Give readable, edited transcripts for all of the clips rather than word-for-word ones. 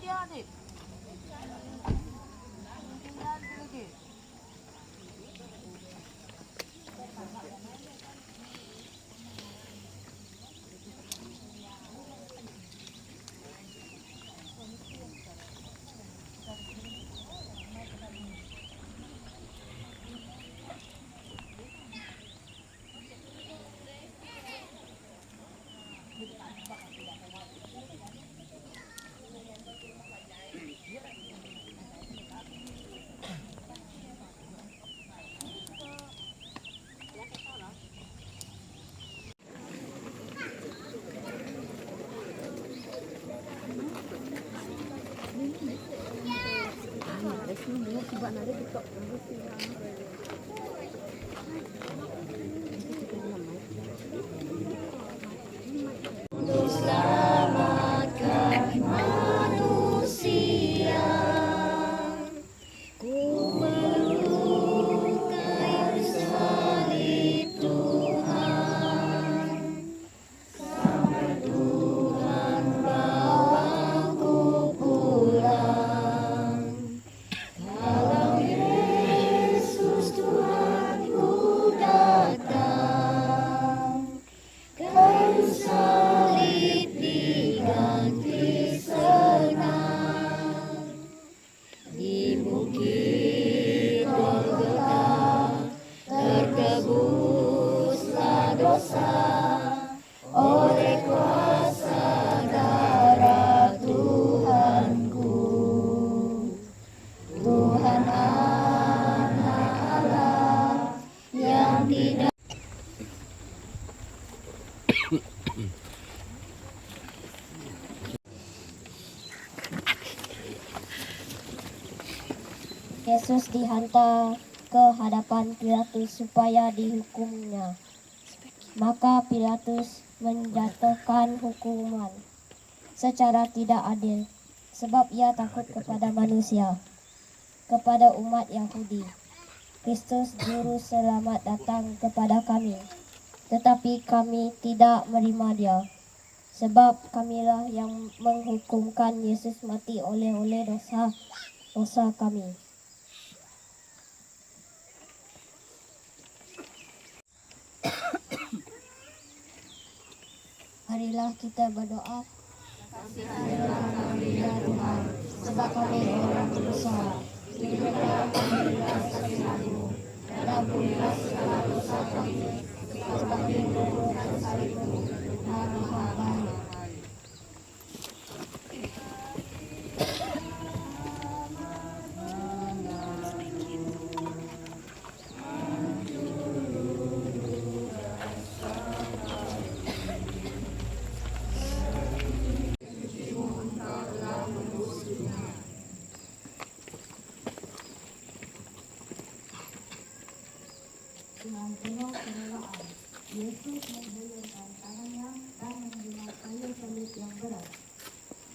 dia adik. Tinggal dia adik. Yesus dihantar ke hadapan Pilatus supaya dihukumnya. Maka Pilatus menjatuhkan hukuman secara tidak adil, sebab ia takut kepada manusia, kepada umat Yahudi. Kristus Juru Selamat datang kepada kami, tetapi kami tidak menerima dia, sebab kamilah yang menghukumkan Yesus mati oleh dosa kami. Marilah kita berdoa. Kasihanilah kami ya Tuhan, sebab kami orang berdosa. Berikanlah kami belas kasihan-Mu, dan ampunilah segala dosa kami, sebab kami menggunakan salib-Mu, Tuhan Maha Baik. Dengan penuh kerelaan, Yesus menghulurkan tangannya dan menghina kayu salib yang berat.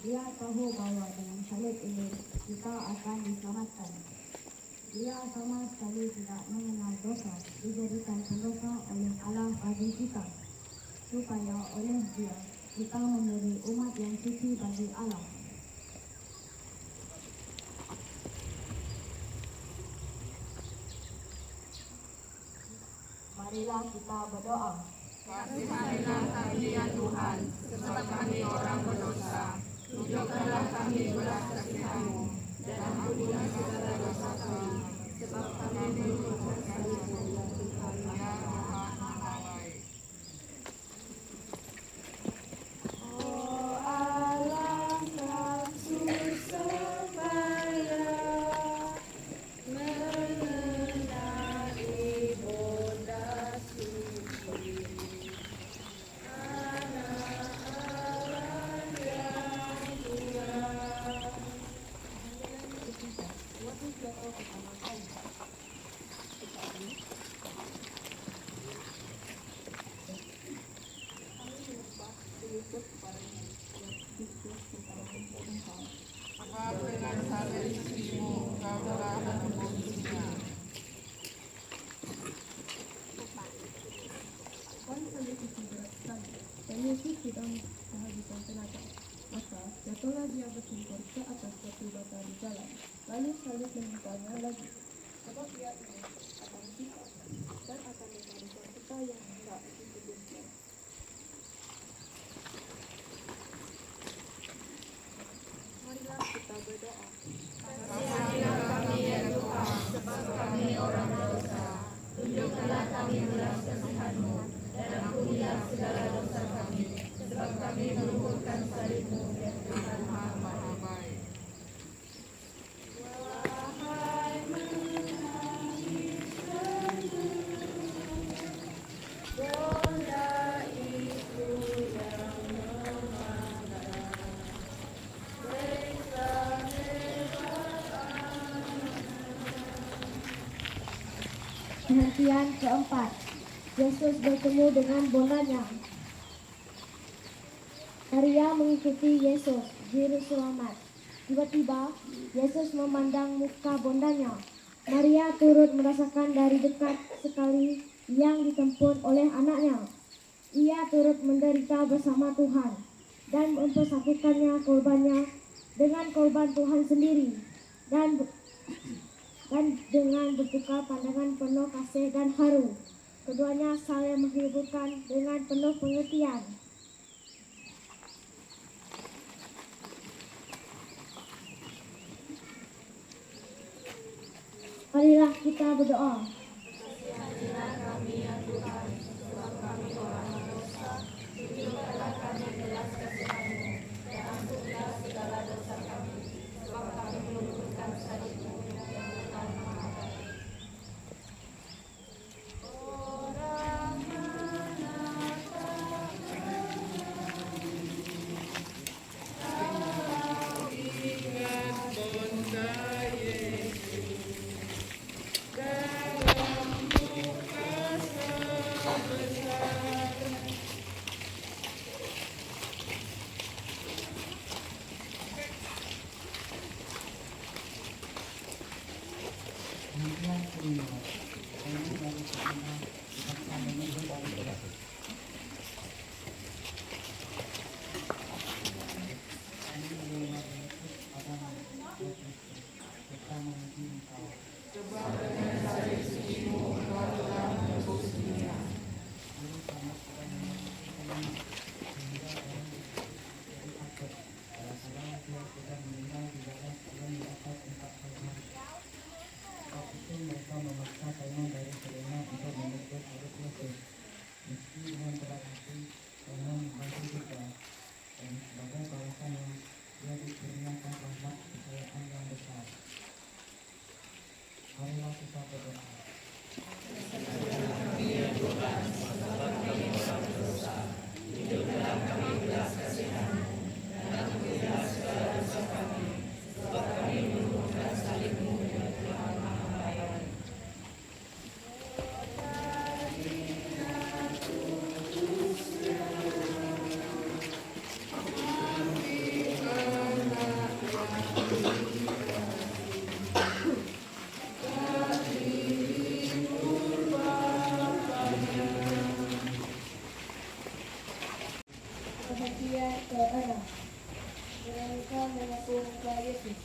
Dia tahu bahwa dengan salib ini kita akan diselamatkan. Dia sama sekali tidak mengenal dosa, dijadikan pendosa oleh Allah bagi kita, supaya oleh Dia kita menjadi umat yang suci bagi Allah. Marilah kita berdoa. Kasihanilah kami ya Tuhan, sebab kami orang berdosa. Tunjukkanlah kami belas kasihan-Mu, dan ampunilah segala dosa kami, sebab kami menggunakan salib-Mu, Tuhan ya Maha Baik. Sebab dengan salib suci-Mu, Engkau telah menebusnya. Dan Yesus sedang kehabisan tenaga. Maka jatuhlah dia bertumpul ke atas batu bata di jalan, lalu salib memintanya lagi. Sebab ia ingin akan kita dan akan dosa-dosa kita yang hendak ditebusnya. Marilah kita berdoa. Kasihanilah kami ya Tuhan, sebab kami orang berdosa. Tunjukkanlah kami belas kasihan-Mu, dan ampunilah segala dosa kami, sebab kami meluhurkan salib-Mu ya Tuhan Maha Baik. Perhentian keempat, Yesus bertemu dengan bondanya. Maria mengikuti Yesus, juru selamat. Tiba-tiba, Yesus memandang muka bondanya. Maria turut merasakan dari dekat sekali yang ditempur oleh anaknya. Ia turut menderita bersama Tuhan dan mempersatukannya korbannya dengan korban Tuhan sendiri, dan dengan bertukar pandangan penuh kasih dan haru. Keduanya saling menghiburkan dengan penuh pengertian. Marilah kita berdoa. Kasihanilah kami ya Tuhan, sebab kami orang berdosa. Tunjukkanlah kami belas kasihan-Mu, dan ampunilah segala dosa kami, sebab kami meluhurkan salib-Mu ya Tuhan Maha Baik. Perhatian ke-6, Veronica mengaku muka Yesus.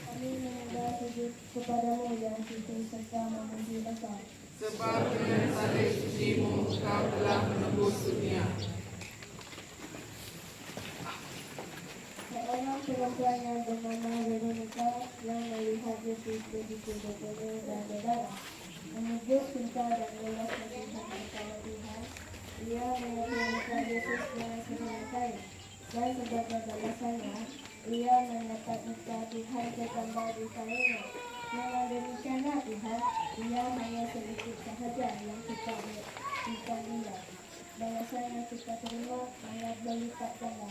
Kami menyembah sujud kepadamu yang suci serta memuji Bapa. Sebab dengan salib suci-Mu Kau telah menebus dunia. Seorang perempuan yang bernama Veronica yang melihat Yesus begitu berpeluh dan berdarah, menyebut cinta dan belas kasihan kepada Tuhan, ia mengaku muka Yesus dengan sehelai kain, dan sebagai balasannya, ia mendapat muka Tuhan tergambar di kainnya. Dengan demikianlah Tuhan, ia hanya sedikit sahaja yang kita berikan dia. Balasan yang kita terima sangat berlipat ganda.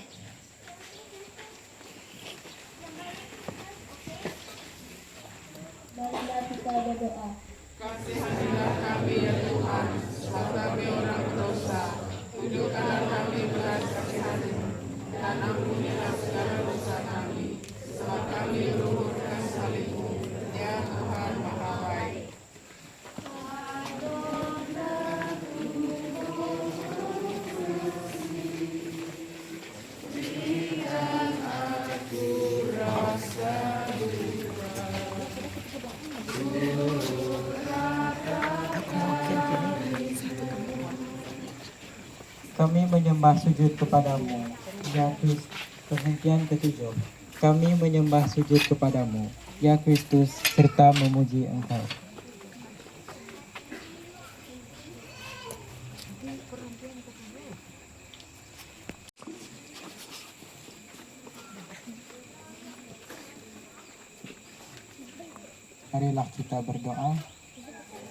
Marilah kita berdoa. Kasihanilah kami ya Tuhan, sebab kami orang berdosa. Tunjukkanlah kami belas kasihan-Mu, dan ampunilah segala dosa kami, sebab kami meluhurkan salib-Mu ya Tuhan Maha Baik. kami menyembah sujud kepadamu, ya Kristus. Perhentian ketujuh. Kami menyembah sujud kepadamu, ya Kristus, serta memuji Engkau. Marilah kita berdoa.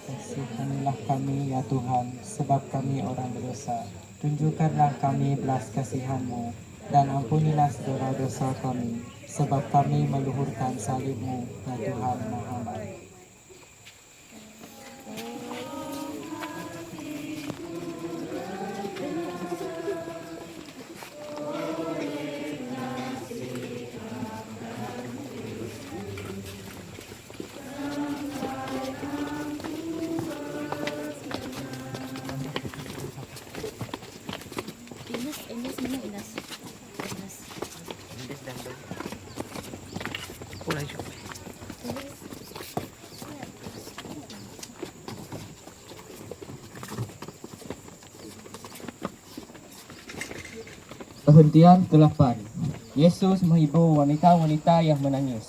Kasihanilah kami ya Tuhan, sebab kami orang berdosa. Tunjukkanlah kami belas kasihan-Mu, dan ampunilah segala dosa kami, sebab kami meluhurkan salib-Mu, ya Tuhan Maha Baik. Perhentian ke-8. Yesus menghibur wanita-wanita yang menangis.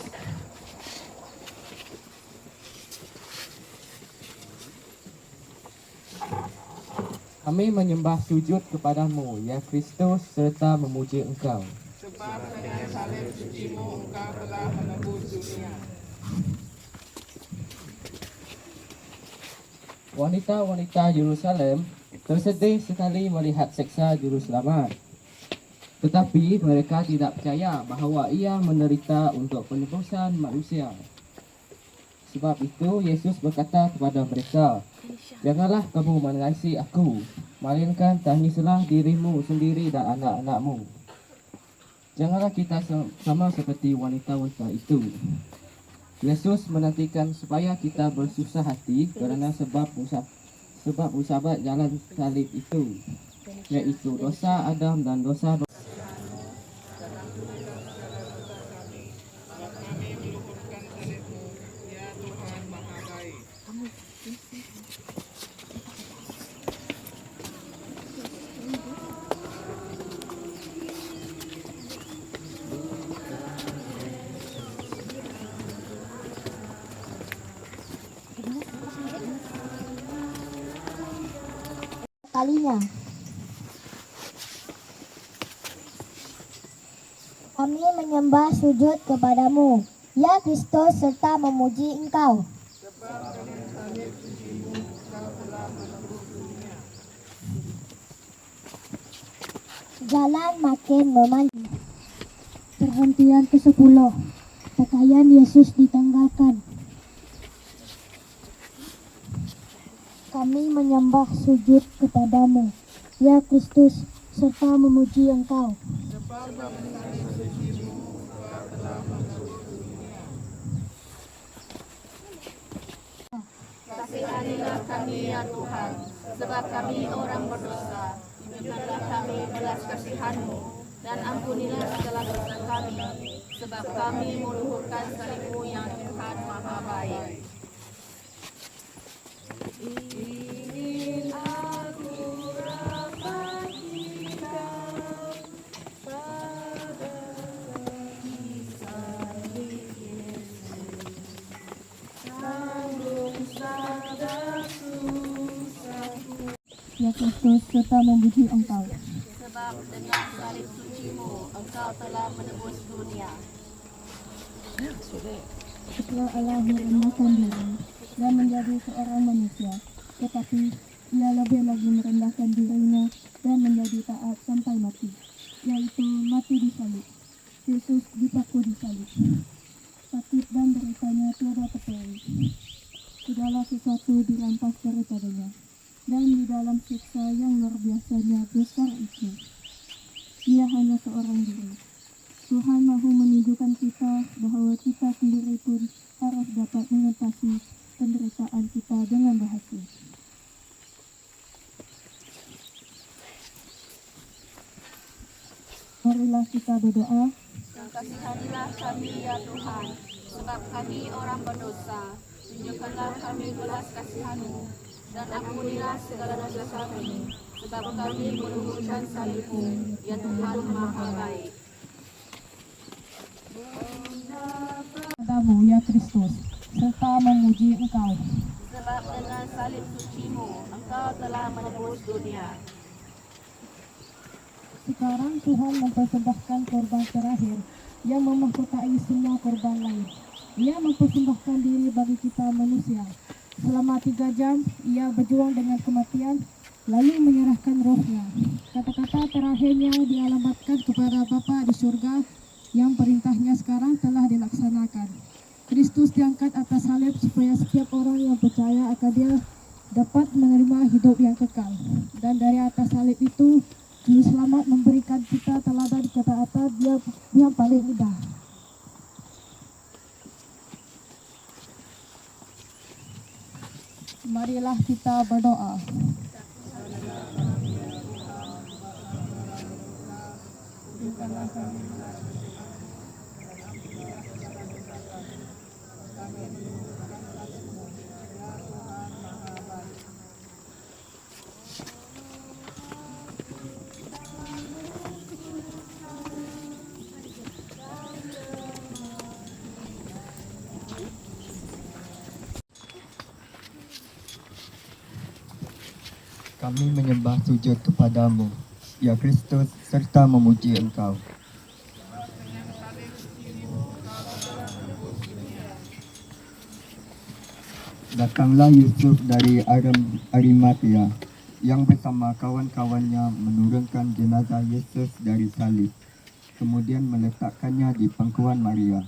Kami menyembah sujud kepadamu, ya Kristus, serta memuji Engkau. Sebab dengan salib suci-Mu Engkau telah menebus dunia. Wanita-wanita Yerusalem tersedih sekali melihat seksa Juru Selamat. Tetapi mereka tidak percaya bahawa ia menderita untuk penebusan manusia. Sebab itu Yesus berkata kepada mereka, "Janganlah kamu menangisi aku, melainkan tangislah dirimu sendiri dan anak-anakmu." Janganlah kita sama seperti wanita-wanita itu. Yesus menantikan supaya kita bersusah hati kerana sebab usabat jalan salib itu, yaitu dosa Adam dan dosa Kami meluhurkan salib-Mu, ya Tuhan Maha Baik. Kalinya kami menyembah sujud kepadamu, ya Kristus, serta memuji Engkau. Jalan makin memanjang. Perhentian ke-10. Pakaian Yesus ditanggalkan. Kami menyembah sujud kepadamu, ya Kristus, serta memuji Engkau. Kasihanilah kami ya Tuhan, sebab kami orang berdosa. Tunjukkanlah kami belas kasihan-Mu, dan ampunilah segala dosa kami, sebab kami meluhurkan salib-Mu yang Tuhan Maha Baik. Ingin aku rapat Kau pada kisah Yesus, tanggung sadar susahku. Ya Kristus, serta memuji Engkau. Sebab dengan salib suci-Mu Engkau telah menebus dunia. Setelah Allah merendahkan diri dan menjadi seorang manusia, tetapi ia lebih lagi merendahkan dirinya dan menjadi taat sampai mati, yaitu mati di salib. Yesus dipaku di salib. Sakit dan deritanya tiada tertolong. Segala sesuatu dirampas daripadanya, dan di dalam siksa yang luar biasanya besar itu, ia hanya seorang diri. Tuhan mahu menunjukkan kita bahwa kita sendiri pun harus dapat mengatasi penderitaan kita dengan berhasil. Marilah kita berdoa. Kasihanilah kami ya Tuhan, sebab kami orang berdosa. Tunjukkanlah kami belas kasihan-Mu, dan ampunilah segala dosa kami, sebab kami meluhurkan salib-Mu, ya Tuhan Maha Baik. Padamu, ya Kristus, serta memuji Engkau. Sebab dengan salib suci-Mu, Engkau telah menebus dunia. Sekarang Tuhan mempersembahkan korban terakhir yang memahkotai semua korban lain. Ia mempersembahkan diri bagi kita manusia. Selama 3 jam, ia berjuang dengan kematian, lalu menyerahkan rohnya. Kata-kata terakhirnya dialamatkan kepada Bapa di surga, yang perintahnya sekarang telah dilaksanakan. Kristus diangkat atas salib supaya setiap orang yang percaya akan Dia dapat menerima hidup yang kekal. Dan dari atas salib itu, Juru Selamat memberikan kita teladan ketaatan Dia yang paling indah. Marilah kita berdoa. Kami menyembah sujud kepadamu, ya Kristus, serta memuji Engkau. Datanglah Yusuf dari Arimatea yang bersama kawan-kawannya menurunkan jenazah Yesus dari salib, kemudian meletakkannya di pangkuan Maria.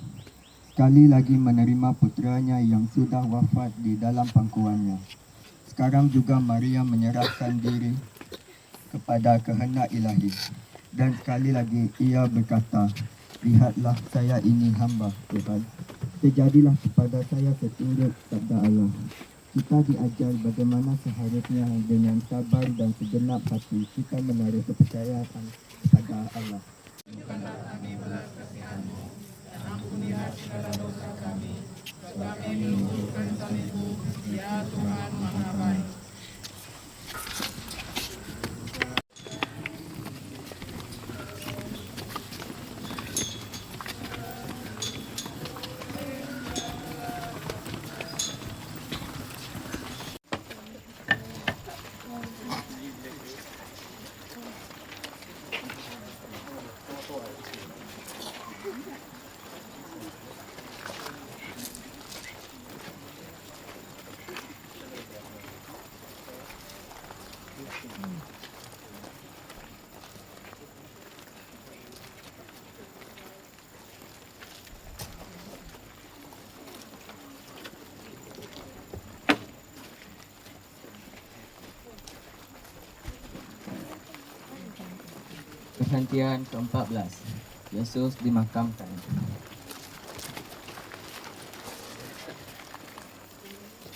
Sekali lagi menerima putranya yang sudah wafat di dalam pangkuannya. Sekarang juga Maria menyerahkan diri kepada kehendak ilahi. Dan sekali lagi ia berkata, "Lihatlah, saya ini hamba Tuhan. Terjadilah kepada saya seturut sabda Allah." Kita diajar bagaimana seharusnya dengan sabar dan segenap hati kita menaruh kepercayaan kepada Allah. Perhentian ke-14. Yesus dimakamkan.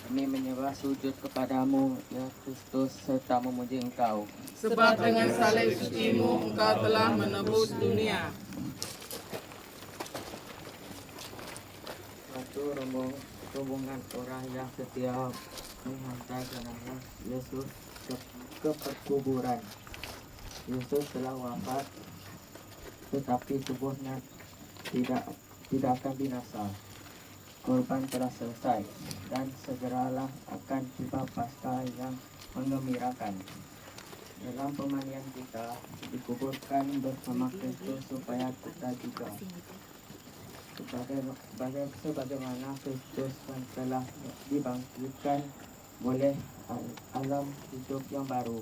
Kami menyembah sujud kepadamu, ya Kristus, serta memuji Engkau. Sebab dengan salib suci-Mu, Engkau telah menebus dunia. Suatu rombongan orang yang setia menghantar jenazah Yesus ke perkuburan. Yesus telah wafat, tetapi tubuhnya tidak akan binasa. Korban telah selesai, dan segeralah akan tiba Paskah yang menggembirakan. Dalam pemandian kita dikuburkan bersama Kristus supaya kita juga sebagaimana Kristus yang telah dibangkitkan boleh alam hidup yang baru.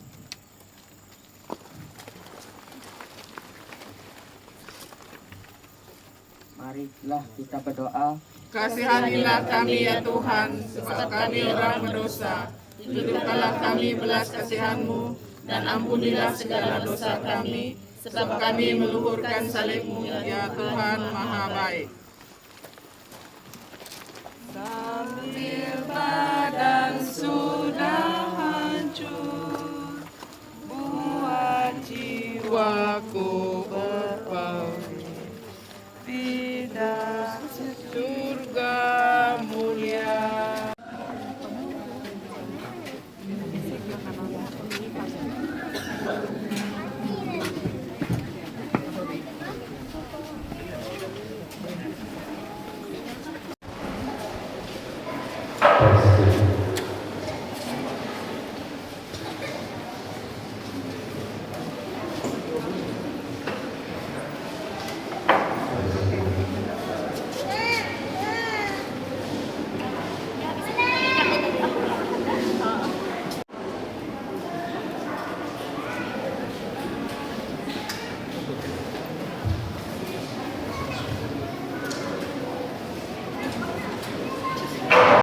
Marilah kita berdoa. Kasihanilah kami ya Tuhan, sebab kami orang berdosa. Tunjukkanlah kami belas kasihan-Mu, dan ampunilah segala dosa kami, sebab kami meluhurkan salib-Mu, ya Tuhan Maha Baik. Sambil badan sudah hancur, buat jiwaku berpaling. Tidak surga mulia. persecution.